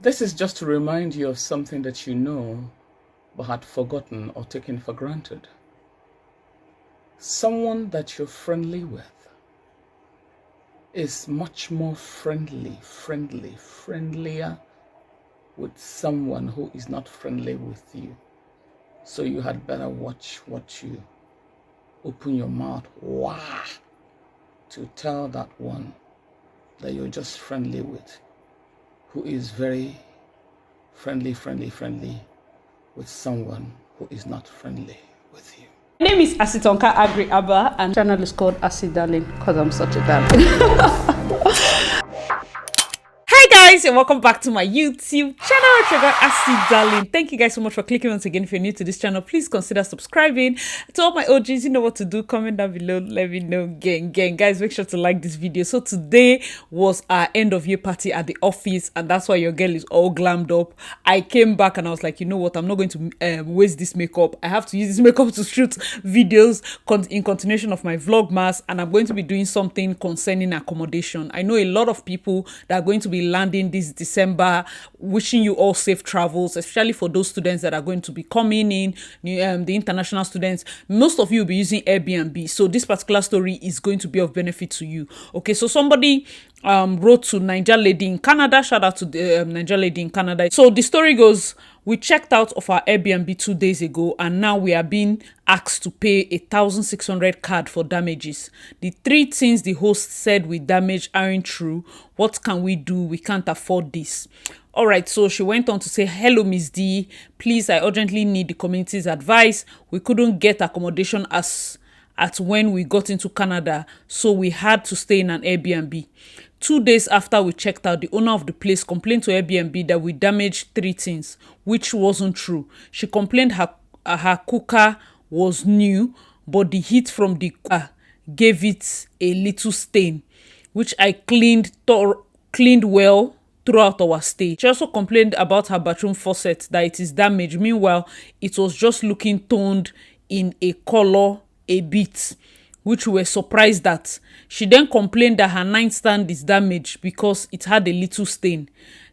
This is just to remind you of something that you know but had forgotten or taken for granted. Someone that you're friendly with is much more friendlier with someone who is not friendly with you. So you had better watch what you open your mouth to tell that one that you're just friendly with, who is very friendly with someone who is not friendly with you. My name is Asitonka Agri Abba, and channel is called Asi Darling because I'm such a darling. Hi guys, and welcome back to my YouTube channel, Trigger Asi Darling. Thank you guys so much for clicking once again. If you're new to this channel, please consider subscribing. To all my OGs, you know what to do. Comment down below, let me know. Gang. Guys, make sure to like this video. So today was our end of year party at the office, and that's why your girl is all glammed up. I came back and I was like, you know what, I'm not going to waste this makeup. I have to use this makeup to shoot videos in continuation of my vlogmas, and I'm going to be doing something concerning accommodation. I know a lot of people that are going to be landing this December. Wishing you all safe travels, especially for those students that are going to be coming in, the international students. Most of you will be using Airbnb, so this particular story is going to be of benefit to you. Okay, so somebody wrote to Niger Lady in Canada. Shout out to the Niger Lady in Canada. So the story goes, we checked out of our Airbnb 2 days ago, and now we are being asked to pay 1,600 CAD for damages. The 3 things the host said we damaged aren't true. What can we do? We can't afford this. All right, so she went on to say, hello, Miss D. Please, I urgently need the community's advice. We couldn't get accommodation at when we got into Canada, so we had to stay in an Airbnb. 2 days after we checked out, the owner of the place complained to Airbnb that we damaged 3 things, which wasn't true. She complained her cooker was new, but the heat from the cooker gave it a little stain, which I cleaned well throughout our stay. She also complained about her bathroom faucet, that it is damaged. Meanwhile, it was just looking toned in a color a bit, which we were surprised at. She then complained that her nightstand is damaged because it had a little stain.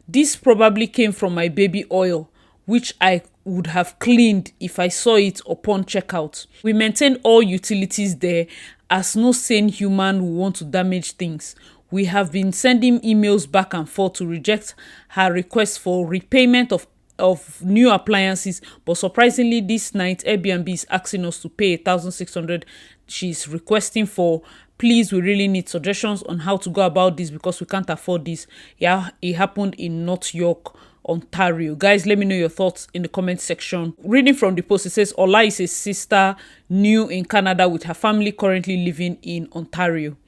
This probably came from my baby oil, which I would have cleaned if I saw it upon checkout. We maintained all utilities there, as no sane human would want to damage things. We have been sending emails back and forth to reject her request for repayment of new appliances, but surprisingly this night Airbnb is asking us to pay 1,600. She's requesting for, please, we really need suggestions on how to go about this because we can't afford this. Yeah, it happened in North York, Ontario. Guys, let me know your thoughts in the comment section. Reading from the post, it says Ola is a sister new in Canada with her family currently living in Ontario.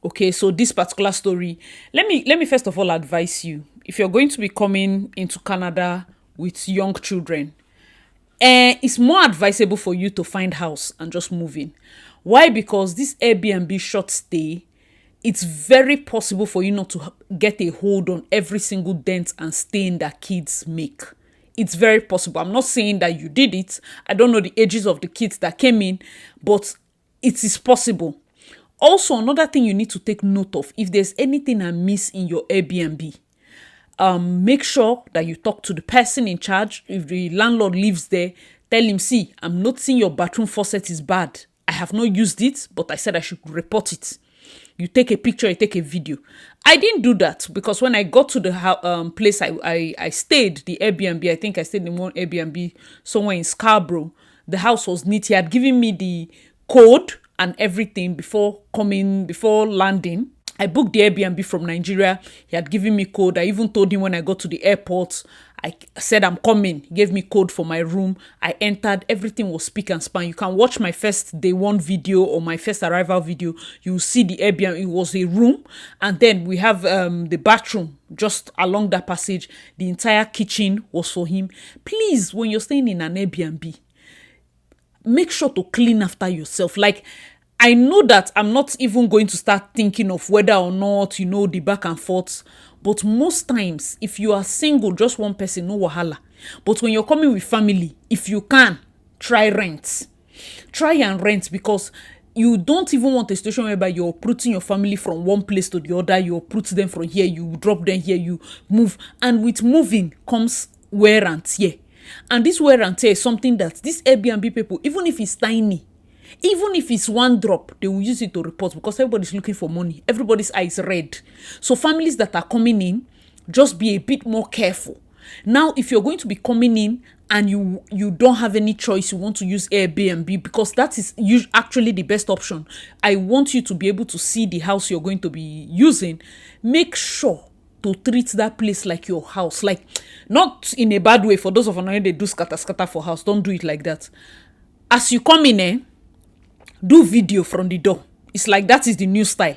Okay, so this particular story, let me first of all advise you, if you're going to be coming into Canada with young children, it's more advisable for you to find house and just move in. Why? Because this Airbnb short stay, it's very possible for you not to get a hold on every single dent and stain that kids make. It's very possible. I'm not saying that you did it. I don't know the ages of the kids that came in, but it is possible. Also, another thing you need to take note of, if there's anything amiss in your Airbnb, make sure that you talk to the person in charge. If the landlord lives there, tell him, see, I'm noticing your bathroom faucet is bad. I have not used it, but I said I should report it. You take a picture, you take a video. I didn't do that because when I got to the place I stayed, the Airbnb, I think I stayed in one Airbnb somewhere in Scarborough. The house was neat. He had given me the code and everything before landing. I booked the Airbnb from Nigeria. He had given me code. I even told him when I got to the airport, I said I'm coming. He gave me code for my room. I entered. Everything was spick and span. You can watch my first day one video or my first arrival video. You will see the Airbnb. It was a room. And then we have the bathroom just along that passage. The entire kitchen was for him. Please, when you're staying in an Airbnb, make sure to clean after yourself. Like, I know that I'm not even going to start thinking of whether or not, the back and forth. But most times, if you are single, just one person, no wahala. But when you're coming with family, if you can, try and rent because you don't even want a situation whereby you're uprooting your family from one place to the other. You uproot them from here, you drop them here, you move. And with moving comes wear and tear. And this wear and tear is something that these Airbnb people, even if it's tiny, even if it's one drop, they will use it to report, because everybody's looking for money. Everybody's eyes red. So families that are coming in, just be a bit more careful. Now, if you're going to be coming in and you don't have any choice, you want to use Airbnb, because that is actually the best option. I want you to be able to see the house you're going to be using. Make sure to treat that place like your house, like not in a bad way. For those of you know they do scatter for house, don't do it like that. As you come in, do video from the door. It's like that is the new style.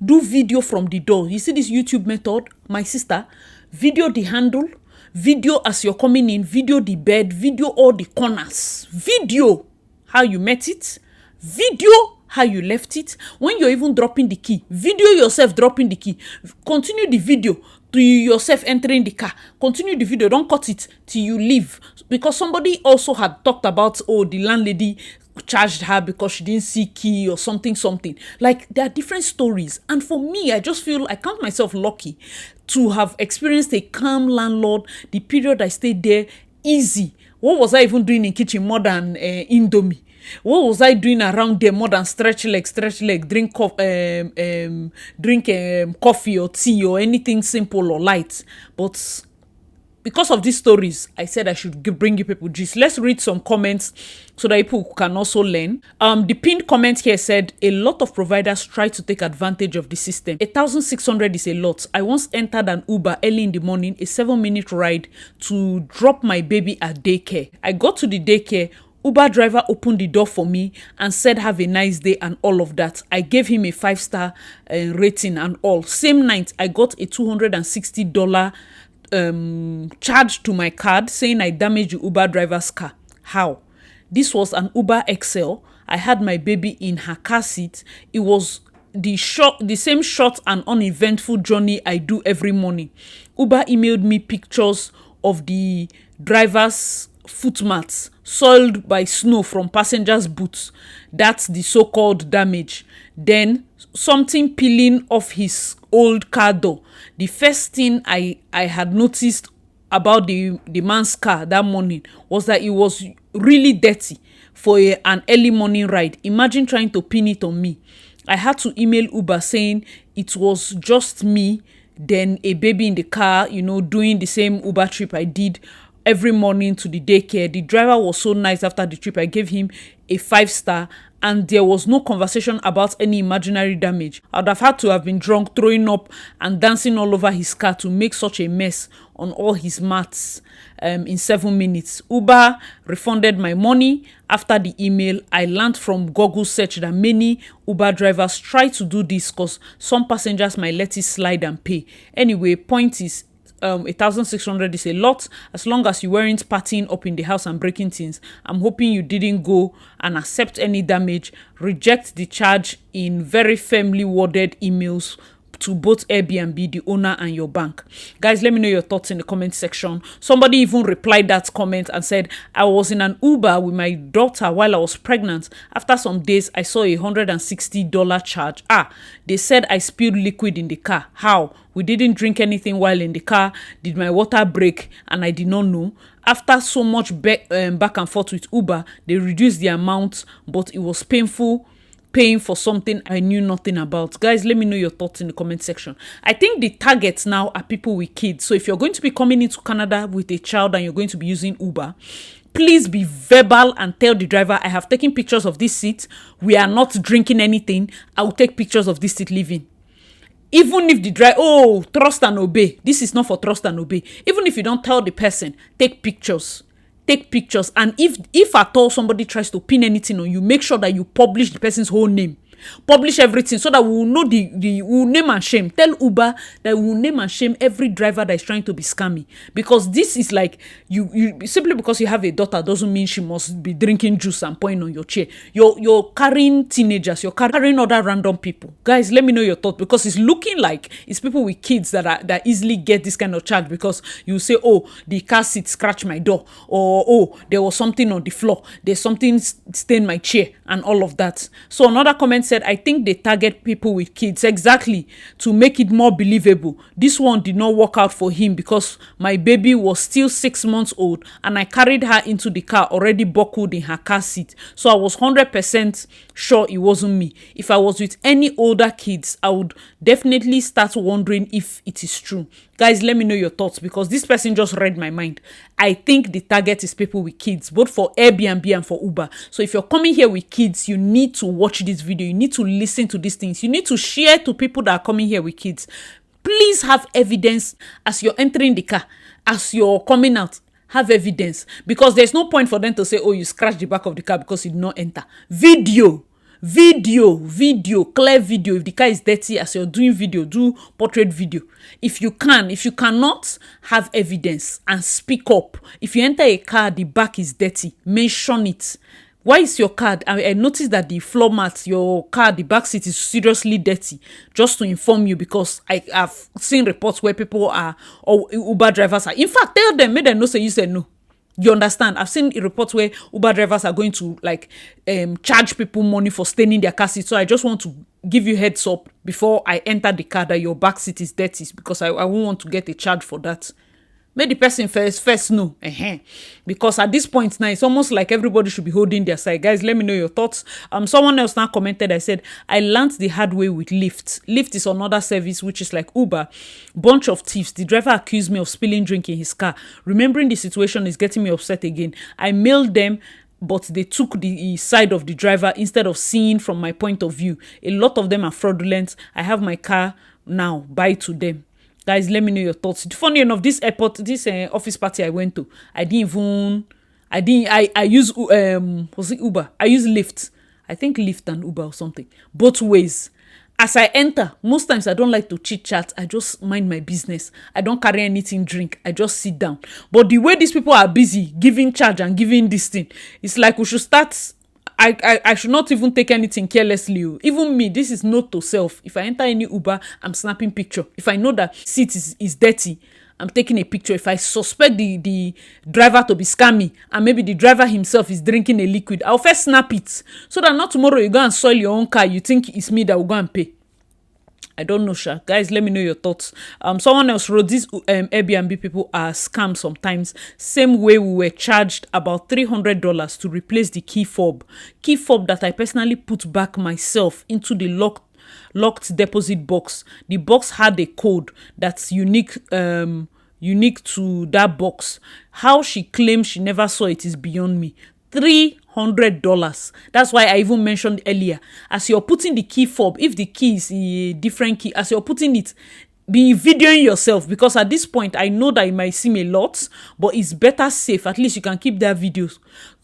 Do video from the door. You see this YouTube method, my sister? Video the handle, video as you're coming in, video the bed, video all the corners, video how you met it, video how you left it. When you're even dropping the key, video yourself dropping the key. Continue the video to yourself entering the car. Continue the video. Don't cut it till you leave. Because somebody also had talked about, oh, the landlady charged her because she didn't see key or something. Like, there are different stories. And for me, I just feel I count myself lucky to have experienced a calm landlord. The period I stayed there, easy. What was I even doing in kitchen more than Indomie? What was I doing around there more than stretch leg, drink coffee or tea or anything simple or light? But because of these stories, I said I should bring you people gist. Let's read some comments so that people can also learn. The pinned comment here said, a lot of providers try to take advantage of the system. 1,600 is a lot. I once entered an Uber early in the morning, a 7-minute ride to drop my baby at daycare. I got to the daycare. Uber driver opened the door for me and said, have a nice day and all of that. I gave him a 5-star rating and all. Same night, I got a $260 charge to my card saying I damaged the Uber driver's car. How? This was an Uber XL. I had my baby in her car seat. It was the same short and uneventful journey I do every morning. Uber emailed me pictures of the driver's footmats soiled by snow from passengers' boots. That's the so-called damage. Then something peeling off his old car door. The first thing I had noticed about the man's car that morning was that it was really dirty for an early morning ride. Imagine trying to pin it on me. I had to email Uber saying it was just me, then a baby in the car, doing the same Uber trip I did every morning to the daycare. The driver was so nice after the trip. I gave him a 5-star and there was no conversation about any imaginary damage. I'd have had to have been drunk, throwing up and dancing all over his car to make such a mess on all his mats in 7 minutes. Uber refunded my money. After the email, I learned from Google search that many Uber drivers try to do this because some passengers might let it slide and pay. Anyway, point is, 1,600 is a lot, as long as you weren't partying up in the house and breaking things. I'm hoping you didn't go and accept any damage. Reject the charge in very firmly worded emails to both Airbnb, the owner, and your bank. Guys, let me know your thoughts in the comment section. Somebody even replied that comment and said, I was in an Uber with my daughter while I was pregnant. After some days, I saw a $160 charge. They said I spilled liquid in the car. How? We didn't drink anything while in the car. Did my water break? And I did not know. After so much back and forth with Uber, they reduced the amount, but it was painful paying for something I knew nothing about. Guys, let me know your thoughts in the comment section. I think the targets now are people with kids. So if you're going to be coming into Canada with a child and you're going to be using Uber, please be verbal and tell the driver, I have taken pictures of this seat. We are not drinking anything. I'll take pictures of this seat leaving. Even if the driver, trust and obey. This is not for trust and obey. Even if you don't tell the person, take pictures. Take pictures. And if at all somebody tries to pin anything on you, make sure that you publish the person's whole name. Publish everything so that we will know we will name and shame. Tell Uber that we will name and shame every driver that is trying to be scammy. Because this is like, you simply because you have a daughter doesn't mean she must be drinking juice and pouring on your chair. You're carrying teenagers, you're carrying other random people. Guys, let me know your thoughts, because it's looking like it's people with kids that easily get this kind of charge, because you say, oh, the car seat scratched my door, or oh, there was something on the floor, there's something stained my chair, and all of that. So another comment said, I think they target people with kids exactly to make it more believable. This one did not work out for him because my baby was still 6 months old and I carried her into the car already buckled in her car seat, so I was 100% sure it wasn't me. If I was with any older kids, I would definitely start wondering if it is true. Guys, let me know your thoughts, because this person just read my mind. I think the target is people with kids, both for Airbnb and for Uber. So if you're coming here with kids, you need to watch this video. You need to listen to these things. You need to share to people that are coming here with kids. Please have evidence as you're entering the car, as you're coming out. Have evidence, because there's no point for them to say, oh, you scratched the back of the car because you did not enter. Video, clear video. If the car is dirty, as you're doing video, do portrait video. If you cannot, have evidence and speak up. If you enter a car, the back is dirty, mention it. Why is your car? I noticed that the floor mat, your car, the back seat is seriously dirty. Just to inform you, because I have seen reports where people are, or Uber drivers are. In fact, tell them, make them know say you said no. You understand? I've seen reports where Uber drivers are going to charge people money for staining their car seat. So I just want to give you heads up before I enter the car that your back seat is dirty, because I won't want to get a charge for that. Make the person first know. Because at this point now, it's almost like everybody should be holding their side. Guys, let me know your thoughts. Someone else now commented, I said, I learned the hard way with Lyft. Lyft is another service which is like Uber. Bunch of thieves. The driver accused me of spilling drink in his car. Remembering the situation is getting me upset again. I mailed them, but they took the side of the driver instead of seeing from my point of view. A lot of them are fraudulent. I have my car now. Bye to them. Guys, let me know your thoughts. Funny enough, this office party I went to, I use was it Uber? I use Lyft. I think Lyft and Uber or something. Both ways. As I enter, most times I don't like to chit chat. I just mind my business. I don't carry anything drink. I just sit down. But the way these people are busy giving charge and giving this thing, it's like we should start. I should not even take anything carelessly. Even me, this is note to self. If I enter any Uber, I'm snapping picture. If I know that seat is dirty, I'm taking a picture. If I suspect the driver to be scammy, and maybe the driver himself is drinking a liquid, I'll first snap it, so that not tomorrow you go and soil your own car, you think it's me that will go and pay. I don't know, Sha. Guys, let me know your thoughts. Someone else wrote, these Airbnb people are scams sometimes. Same way we were charged about $300 to replace the key fob. Key fob that I personally put back myself into the locked deposit box. The box had a code that's unique to that box. How she claims she never saw it is beyond me. $300. That's why I even mentioned earlier, as you're putting the key fob, if the key is a different key, as you're putting it, be videoing yourself, because at this point I know that it might seem a lot, but it's better safe. At least you can keep that video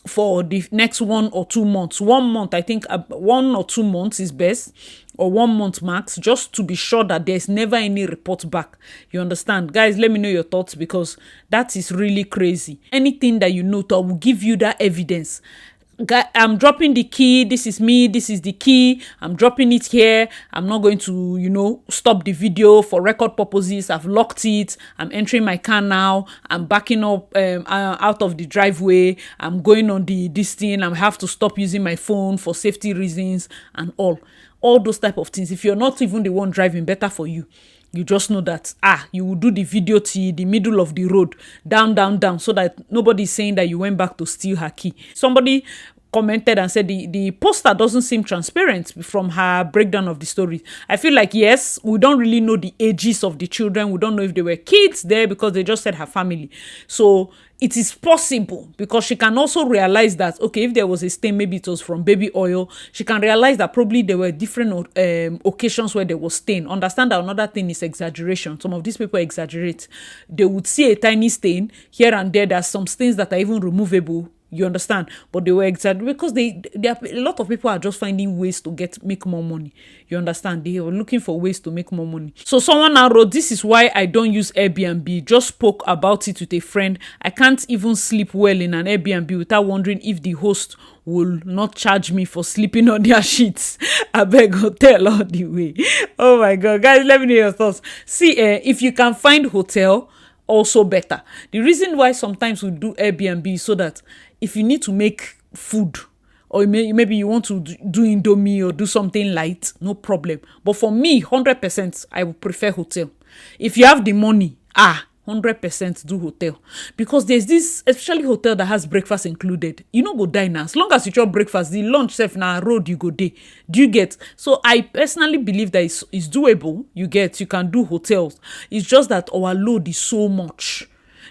for the next 1 or 2 months. 1 month, I think 1 or 2 months is best, or 1 month max, just to be sure that there's never any report back. You understand? Guys, let me know your thoughts, because that is really crazy. Anything that you note, I will give you that evidence. I'm dropping the key. This is me. This is the key. I'm dropping it here. I'm not going to, stop the video for record purposes. I've locked it. I'm entering my car now. I'm backing up out of the driveway. I'm going on this thing. I have to stop using my phone for safety reasons and all those type of things. If you're not even the one driving, better for you. You just know that, you will do the video to the middle of the road, down, so that nobody's saying that you went back to steal her key. Somebody commented and said the poster doesn't seem transparent from her breakdown of the story. I feel like, yes, we don't really know the ages of the children. We don't know if they were kids there, because they just said her family. So it is possible, because she can also realize that, okay, if there was a stain, maybe it was from baby oil. She can realize that probably there were different occasions where there was stain. Understand that another thing is exaggeration. Some of these people exaggerate. They would see a tiny stain here and there. There's some stains that are even removable. You understand? But they were exaggerating because a lot of people are just finding ways to make more money. You understand? They were looking for ways to make more money. So someone now wrote, "This is why I don't use Airbnb. Just spoke about it with a friend. I can't even sleep well in an Airbnb without wondering if the host will not charge me for sleeping on their sheets. I beg hotel all the way." Oh my God, guys, let me know your thoughts. See, if you can find hotel, also better. The reason why sometimes we do Airbnb is so that if you need to make food, or maybe you want to do Indomie or do something light, no problem. But for me, 100%, I would prefer hotel. If you have the money, 100% do hotel. Because there's this, especially hotel that has breakfast included. You no go dine as long as you chop breakfast, the lunch sef na road you go dey. Do you get? So I personally believe that it's doable. You can do hotels. It's just that our load is so much.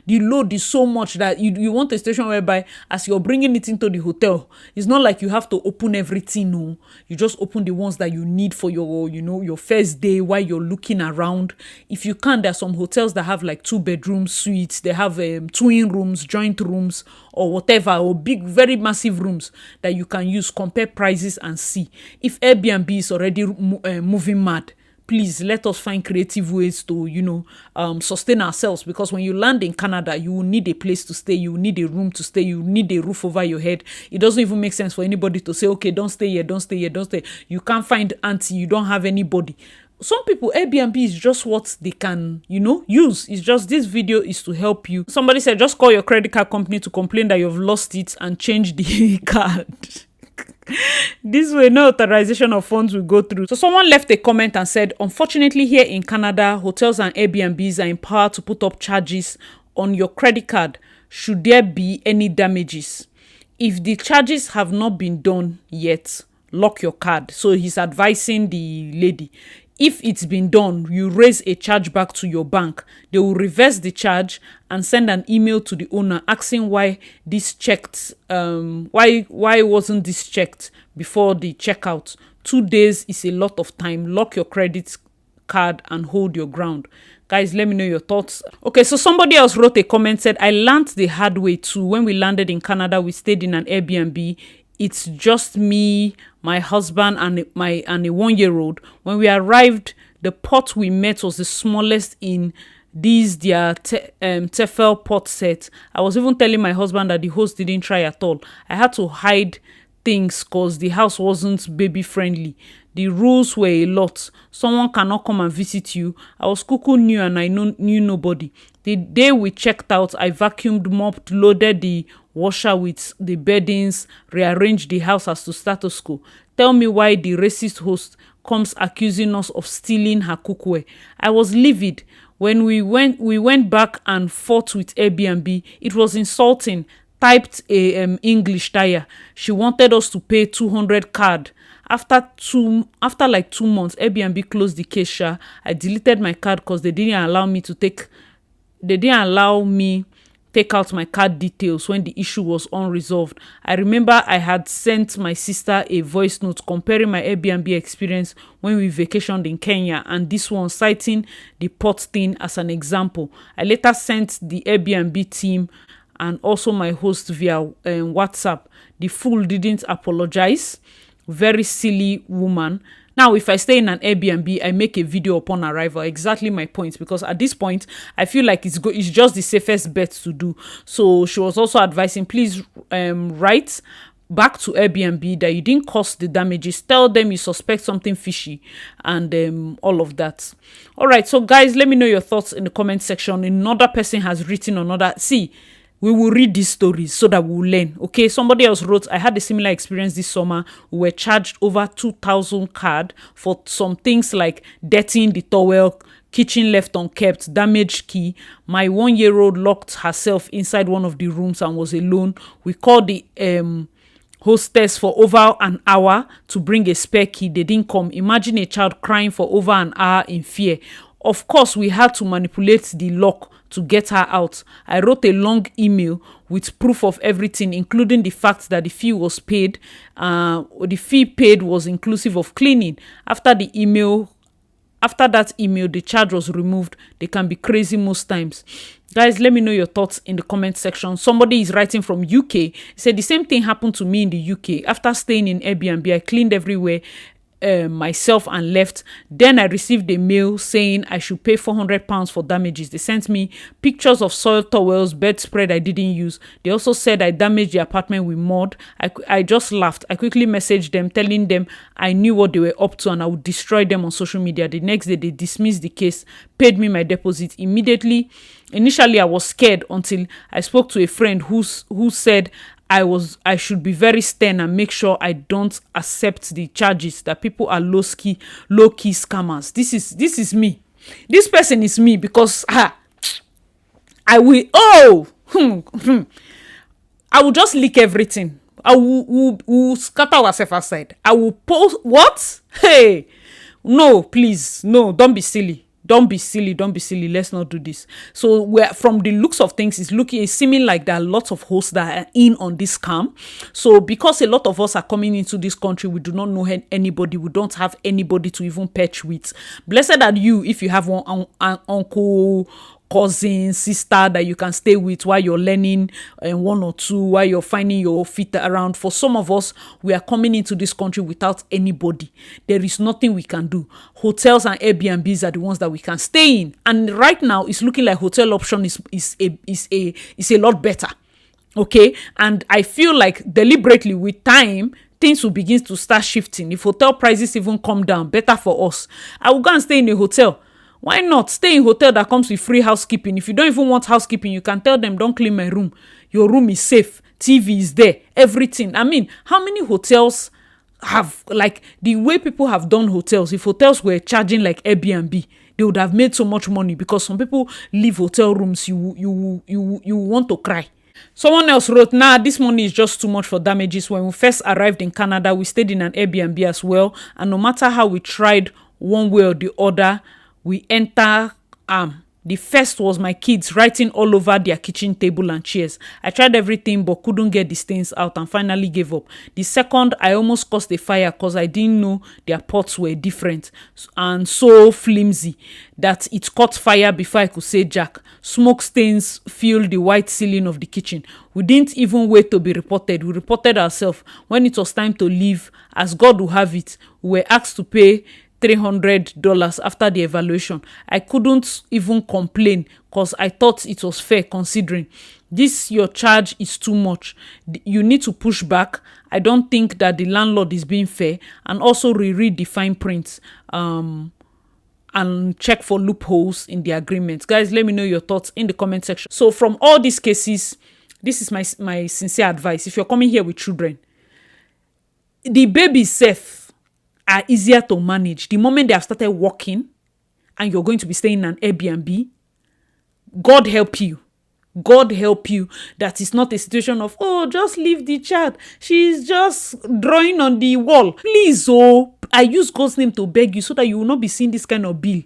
The load is so much that you want a station whereby as you're bringing it into the hotel, it's not like you have to open everything. No, you just open the ones that you need for your first day while you're looking around. If you can, there are some hotels that have like 2-bedroom suites. They have twin rooms, joint rooms, or whatever, or big, very massive rooms that you can use, compare prices and see. If Airbnb is already moving mad, please let us find creative ways to, sustain ourselves. Because when you land in Canada, you will need a place to stay. You will need a room to stay. You need a roof over your head. It doesn't even make sense for anybody to say, okay, don't stay here, don't stay here, don't stay. You can't find auntie. You don't have anybody. Some people, Airbnb is just what they can, use. It's just, this video is to help you. Somebody said, just call your credit card company to complain that you've lost it and change the card. This way, no authorization of funds will go through. So someone left a comment and said, unfortunately here in Canada, hotels and Airbnbs are empowered to put up charges on your credit card should there be any damages. If the charges have not been done yet, lock your card. So he's advising the lady. If it's been done, you raise a charge back to your bank. They will reverse the charge and send an email to the owner asking why this checked. Why wasn't this checked before the checkout? 2 days is a lot of time. Lock your credit card and hold your ground. Guys, let me know your thoughts. Okay, so somebody else wrote a comment, said, I learned the hard way too. When we landed in Canada, we stayed in an Airbnb. It's just me, my husband, and a 1-year-old. When we arrived, the pot we met was the smallest in their Tefal pot set. I was even telling my husband that the host didn't try at all. I had to hide things because the house wasn't baby friendly. The rules were a lot. Someone cannot come and visit you. I was cuckoo new and I knew nobody. The day we checked out, I vacuumed, mopped, loaded the washer with the beddings, rearranged the house as to status quo. Tell me why the racist host comes accusing us of stealing her cookware. I was livid. When we went back and forth with Airbnb, it was insulting. Typed a English tire. She wanted us to pay 200 card. After like 2 months, Airbnb closed the case. I deleted my card because they didn't allow me take out my card details when the issue was unresolved. I remember I had sent my sister a voice note comparing my Airbnb experience when we vacationed in Kenya, and this one citing the pot thing as an example. I later sent the Airbnb team and also my host via WhatsApp. The fool didn't apologize. Very silly woman. Now, if I stay in an Airbnb, I make a video upon arrival. Exactly my point. Because at this point, I feel like it's just the safest bet to do. So she was also advising, please write back to Airbnb that you didn't cause the damages. Tell them you suspect something fishy and all of that. All right. So guys, let me know your thoughts in the comment section. Another person has written another. See, we will read these stories so that we will learn. Okay, somebody else wrote, I had a similar experience this summer. We were charged over 2,000 card for some things like dirtying the towel, kitchen left unkept, damaged key. My 1-year-old locked herself inside one of the rooms and was alone. We called the hostess for over an hour to bring a spare key. They didn't come. Imagine a child crying for over an hour in fear. Of course, we had to manipulate the lock to get her out. I wrote a long email with proof of everything, including the fact that the fee was paid. The fee paid was inclusive of cleaning. After the email after that email, the charge was removed. They can be crazy most times. Guys, let me know your thoughts in the comment section. Somebody is writing from UK. He said the same thing happened to me in the UK. After staying in Airbnb, I cleaned everywhere myself and left. Then I received a mail saying I should pay £400 for damages. They sent me pictures of soiled towels, bedspread I didn't use. They also said I damaged the apartment with mud. I just laughed. I quickly messaged them telling them I knew what they were up to and I would destroy them on social media. The next day they dismissed the case, paid me my deposit immediately. Initially I was scared until I spoke to a friend who said I should be very stern and make sure I don't accept the charges, that people are low-key scammers. This is me. This person is me because I will I will just leak everything. I will scatter ourselves aside. I will post what? Hey, no, please, no, don't be silly. Don't be silly. Let's not do this. So we're, from the looks of things, it's seeming like there are lots of hosts that are in on this scam. So because a lot of us are coming into this country, we do not know anybody. We don't have anybody to even patch with. Blessed are you if you have an uncle, cousin, sister that you can stay with while you're learning, one or two, while you're finding your feet around. For some of us, we are coming into this country without anybody. There is nothing we can do. Hotels and Airbnbs are the ones that we can stay in, and right now it's looking like hotel option is a lot better. Okay, and I feel like deliberately with time things will begin to start shifting. If hotel prices even come down, better for us. I will go and stay in a hotel. Why not stay in a hotel that comes with free housekeeping? If you don't even want housekeeping, you can tell them, don't clean my room. Your room is safe. TV is there. Everything. I mean, how many hotels have, like, the way people have done hotels? If hotels were charging like Airbnb, they would have made so much money, because some people leave hotel rooms. You want to cry. Someone else wrote, this money is just too much for damages. When we first arrived in Canada, we stayed in an Airbnb as well. And no matter how we tried one way or the other, we enter the first was my kids writing all over their kitchen table and chairs. I tried everything but couldn't get the stains out and finally gave up. The second, I almost caused a fire because I didn't know their pots were different and so flimsy that it caught fire before I could say jack. Smoke stains filled the white ceiling of the kitchen. We didn't even wait to be reported. We reported ourselves. When it was time to leave, as God will have it, we were asked to pay $300 after the evaluation. I couldn't even complain because I thought it was fair, considering this your charge is too much. You need to push back. I don't think that the landlord is being fair, and also reread the fine print and check for loopholes in the agreement. Guys, let me know your thoughts in the comment section. So from all these cases, this is my sincere advice. If you're coming here with children, the baby is safe are easier to manage. The moment they have started walking and you're going to be staying in an Airbnb, God help you. God help you that it's not a situation of, just leave the child. She's just drawing on the wall. Please, I use God's name to beg you so that you will not be seeing this kind of bill.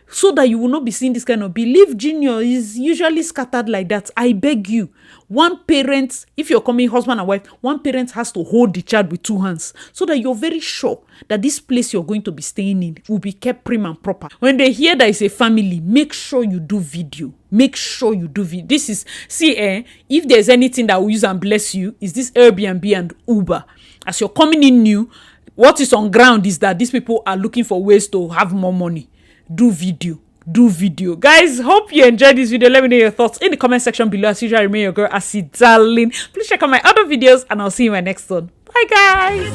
Leave Junior is usually scattered like that. I beg you. One parent, if you're coming husband and wife, one parent has to hold the child with two hands so that you're very sure that this place you're going to be staying in will be kept prim and proper. When they hear that it's a family, make sure you do video. This is, if there's anything that will use and bless you, is this Airbnb and Uber. As you're coming in new, what is on ground is that these people are looking for ways to have more money. Do video. Guys, hope you enjoyed this video. Let me know your thoughts in the comment section below. As usual, remain your girl, Asi Darling. Please check out my other videos and I'll see you in my next one. Bye, guys.